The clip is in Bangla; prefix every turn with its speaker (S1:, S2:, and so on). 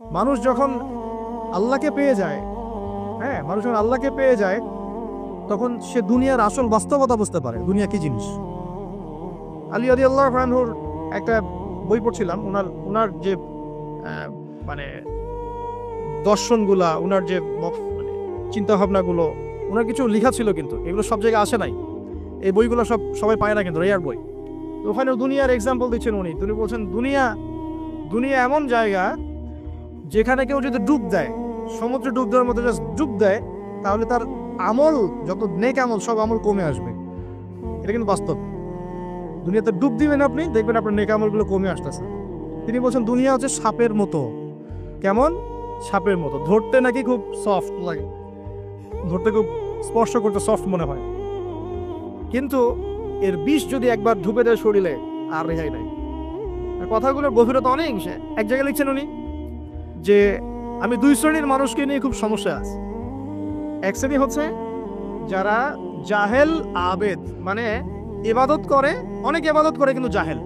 S1: মানুষ যখন আল্লাহকে পেয়ে যায়, হ্যাঁ, মানুষ যখন আল্লাহকে পেয়ে যায় তখন সে দুনিয়ার আসল বাস্তবতা বুঝতে পারে, দুনিয়া কি জিনিস। আলী রাদিয়াল্লাহু আনহুর একটা বই পড়ছিলাম, উনার যে মানে দর্শনগুলা, উনার যে মানে চিন্তা ভাবনাগুলো, উনার কিছু লেখা ছিল, কিন্তু এগুলো সব জায়গায় আসে নাই। এই বইগুলো সবাই পায় না, কিন্তু রেয়ার বই। তো ওখানে দুনিয়ার এক্সাম্পল দিচ্ছেন তিনি বলছেন দুনিয়া এমন জায়গা যেখানে কেউ যদি ডুব দেয়, সমুদ্রে ডুব দেওয়ার মতো জাস্ট ডুব দেয়, তাহলে তার আমল, যত নেক আমল, সব আমল কমে আসবে। এটা কিন্তু বাস্তব। দুনিয়াতে ডুব দিবেন আপনি, দেখবেন আপনার নেক আমলগুলো কমে আসতেছে। তিনি বলছেন দুনিয়া হচ্ছে সাপের মতো। কেমন? সাপের মতো। ধরতে নাকি খুব সফট লাগে, ধরতে খুব, স্পর্শ করতে সফট মনে হয়, কিন্তু এর বিষ যদি একবার ঢুকে দেয় শরীরে, আর রেহাই নাই। কথাগুলোর গভীরতা অনেক। এক জায়গায় লিখছেন উনি যে আমি দুই শ্রেণীর মানুষকে নিয়ে খুব সমস্যা আছে। এক শ্রেণী হচ্ছে যারা জাহেল আবেদ, মানে ইবাদত করে, অনেক ইবাদত করে কিন্তু জাহেল।